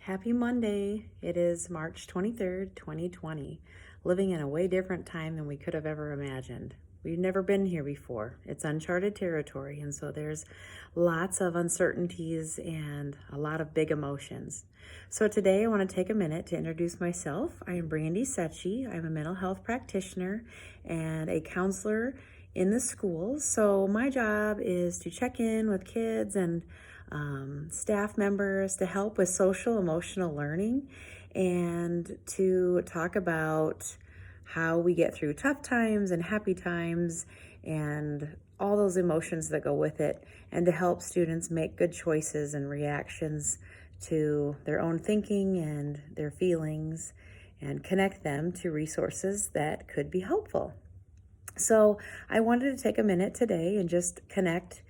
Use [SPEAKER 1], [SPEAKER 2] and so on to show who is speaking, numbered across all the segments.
[SPEAKER 1] Happy Monday. It is March 23rd, 2020, living in a way different time than we could have ever imagined. We've never been here before. It's uncharted territory, and so there's lots of uncertainties and a lot of big emotions. So today I want to take a minute to introduce myself. I am Brandy Secchi. I'm a mental health practitioner and a counselor in the schools. So my job is to check in with kids and staff members to help with social emotional learning and to talk about how we get through tough times and happy times and all those emotions that go with it, and to help students make good choices and reactions to their own thinking and their feelings and connect them to resources that could be helpful. So I wanted to take a minute today and just connect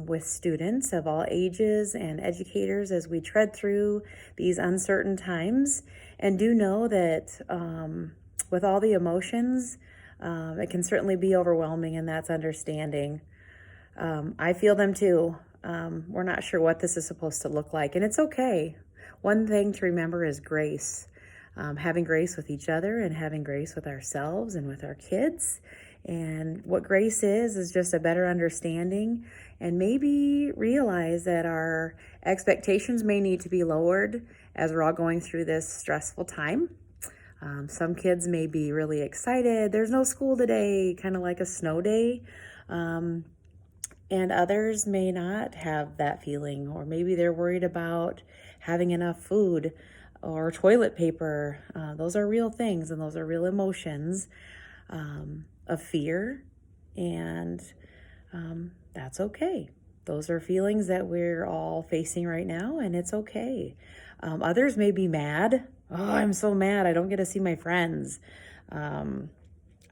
[SPEAKER 1] with students of all ages and educators as we tread through these uncertain times. And do know that with all the emotions, it can certainly be overwhelming, and that's understanding. I feel them too. We're not sure what this is supposed to look like, and it's okay. One thing to remember is grace. Having grace with each other and having grace with ourselves and with our kids. And what grace is just a better understanding, and maybe realize that our expectations may need to be lowered as we're all going through this stressful time. Some kids may be really excited. There's no school today, kind of like a snow day. And others may not have that feeling, or maybe they're worried about having enough food or toilet paper. Those are real things, and those are real emotions of fear, and that's okay. Those are feelings that we're all facing right now, and it's okay. Others may be mad. Oh, I'm so mad. I don't get to see my friends. I'm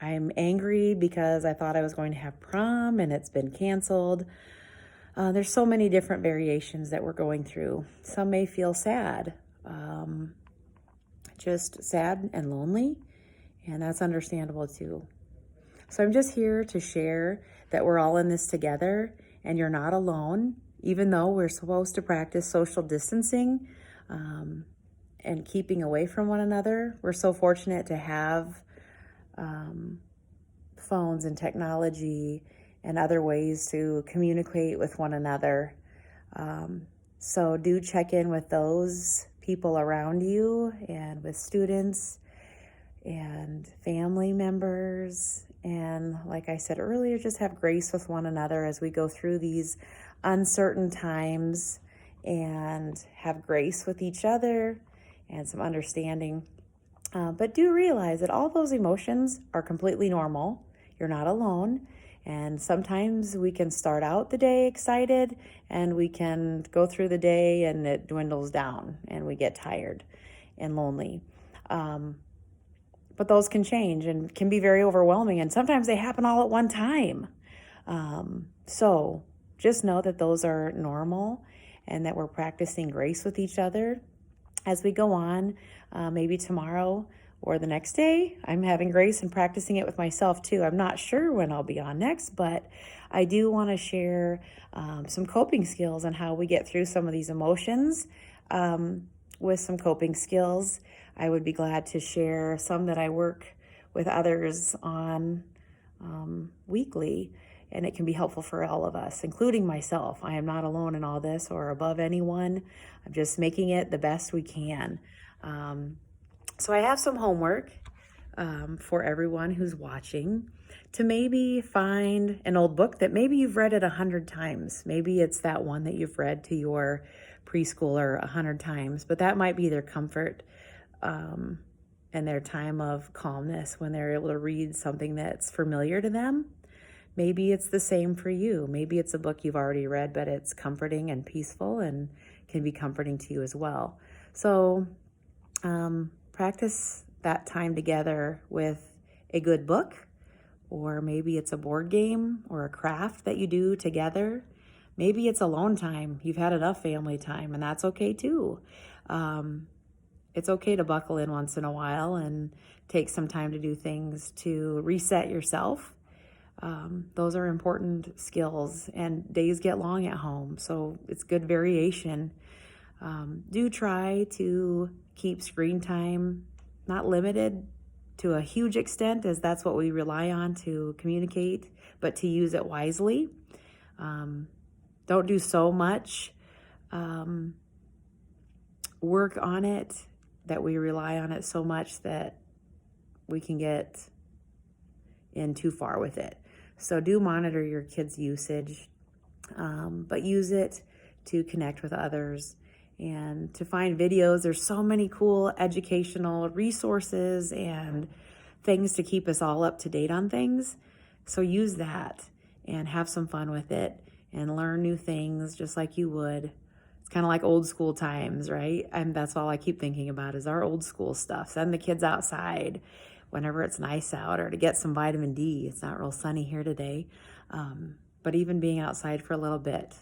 [SPEAKER 1] angry because I thought I was going to have prom and it's been canceled. There's so many different variations that we're going through. Some may feel sad, just sad and lonely, and that's understandable too. So I'm just here to share that we're all in this together, and you're not alone, even though we're supposed to practice social distancing and keeping away from one another. We're so fortunate to have phones and technology and other ways to communicate with one another. So do check in with those people around you and with students and family members. And like I said earlier, just have grace with one another as we go through these uncertain times, and have grace with each other and some understanding. But do realize that all those emotions are completely normal. You're not alone. And sometimes we can start out the day excited, and we can go through the day and it dwindles down and we get tired and lonely. But those can change and can be very overwhelming, and sometimes they happen all at one time. So just know that those are normal, and that we're practicing grace with each other as we go on. Maybe tomorrow or the next day, I'm having grace and practicing it with myself too. I'm not sure when I'll be on next, but I do want to share some coping skills on how we get through some of these emotions. With some coping skills, I would be glad to share some that I work with others on weekly, and it can be helpful for all of us, including myself. I am not alone in all this or above anyone. I'm just making it the best we can. So I have some homework for everyone who's watching, to maybe find an old book that maybe you've read it 100 times. Maybe it's that one that you've read to your preschooler 100 times, but that might be their comfort and their time of calmness when they're able to read something that's familiar to them. Maybe it's the same for you. Maybe it's a book you've already read, but it's comforting and peaceful and can be comforting to you as well. So practice that time together with a good book, or maybe it's a board game or a craft that you do together. Maybe it's alone time. You've had enough family time, and that's okay too. It's okay to buckle in once in a while and take some time to do things to reset yourself. Those are important skills, and days get long at home, so it's good variation. Do try to keep screen time not limited to a huge extent, as that's what we rely on to communicate, but to use it wisely. Don't do so much work on it that we rely on it so much that we can get in too far with it. So do monitor your kids' usage, but use it to connect with others and to find videos. There's so many cool educational resources and things to keep us all up to date on things. So use that and have some fun with it and learn new things just like you would. It's kind of like old school times, right? And that's all I keep thinking about is our old school stuff. Send the kids outside whenever it's nice out, or to get some vitamin D. It's not real sunny here today. But even being outside for a little bit,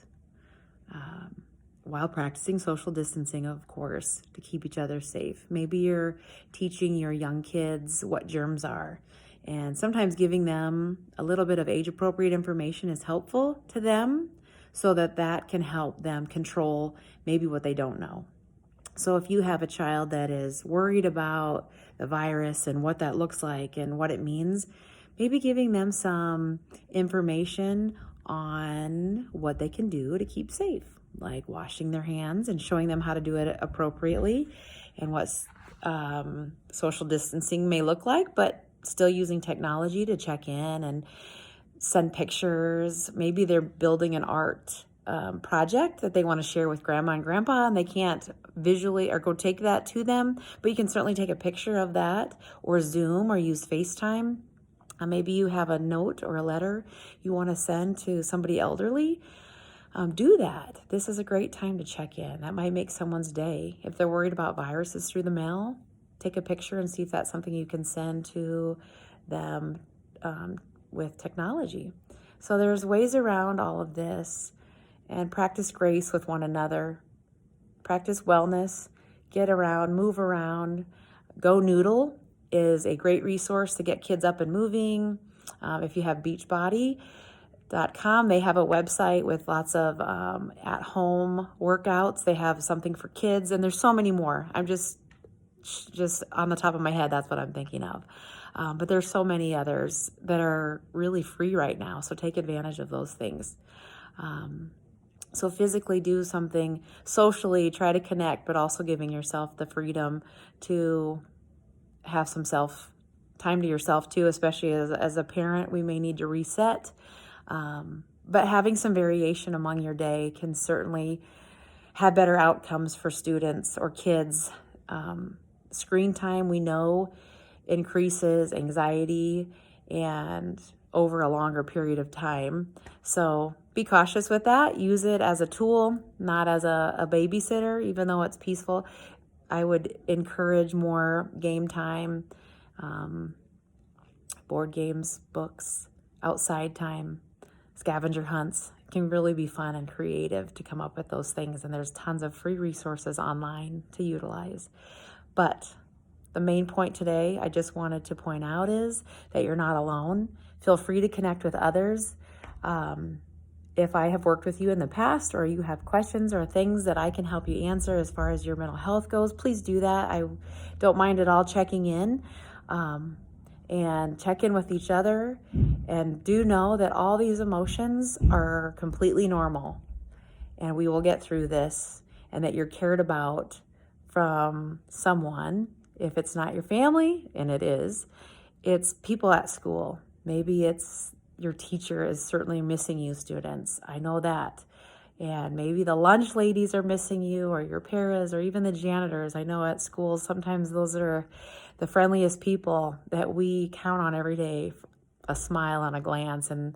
[SPEAKER 1] while practicing social distancing, of course, to keep each other safe. Maybe you're teaching your young kids what germs are, and sometimes giving them a little bit of age-appropriate information is helpful to them, so that can help them control maybe what they don't know. So if you have a child that is worried about the virus and what that looks like and what it means, maybe giving them some information on what they can do to keep safe, like washing their hands and showing them how to do it appropriately and what social distancing may look like, but still using technology to check in and send pictures. Maybe they're building an art project that they want to share with grandma and grandpa, and they can't visually or go take that to them, but you can certainly take a picture of that or Zoom or use FaceTime. Maybe you have a note or a letter you want to send to somebody elderly. Do that. This is a great time to check in. That might make someone's day. If they're worried about viruses through the mail, take a picture and see if that's something you can send to them with technology. So there's ways around all of this. And practice grace with one another. Practice wellness. Get around, move around. Go Noodle is a great resource to get kids up and moving. If you have Beachbody.com, they have a website with lots of at-home workouts. They have something for kids, and there's so many more. I'm just on the top of my head, that's what I'm thinking of. But there's so many others that are really free right now, so take advantage of those things. So physically do something, socially try to connect, but also giving yourself the freedom to have some time to yourself too, especially as a parent. We may need to reset, but having some variation among your day can certainly have better outcomes for students or kids. Screen time, we know, increases anxiety and over a longer period of time. So be cautious with that. Use it as a tool, not as a babysitter, even though it's peaceful. I would encourage more game time, board games, books, outside time, scavenger hunts. It can really be fun and creative to come up with those things, and there's tons of free resources online to utilize. But the main point today I just wanted to point out is that you're not alone. Feel free to connect with others. If I have worked with you in the past, or you have questions or things that I can help you answer as far as your mental health goes, please do that. I don't mind at all checking in, and check in with each other. And do know that all these emotions are completely normal, and we will get through this, and that you're cared about from someone. If it's not your family, and it is, it's people at school. Maybe it's your teacher is certainly missing you, students. I know that. And maybe the lunch ladies are missing you, or your paras, or even the janitors. I know at schools, sometimes those are the friendliest people that we count on every day, a smile and a glance. And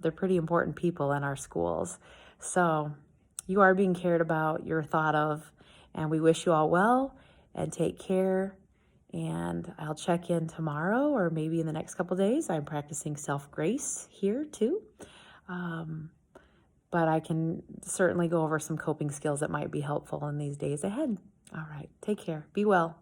[SPEAKER 1] they're pretty important people in our schools. So you are being cared about, you're thought of, and we wish you all well, and take care. And I'll check in tomorrow, or maybe in the next couple days. I'm practicing self-grace here too. But I can certainly go over some coping skills that might be helpful in these days ahead. All right, take care. Be well.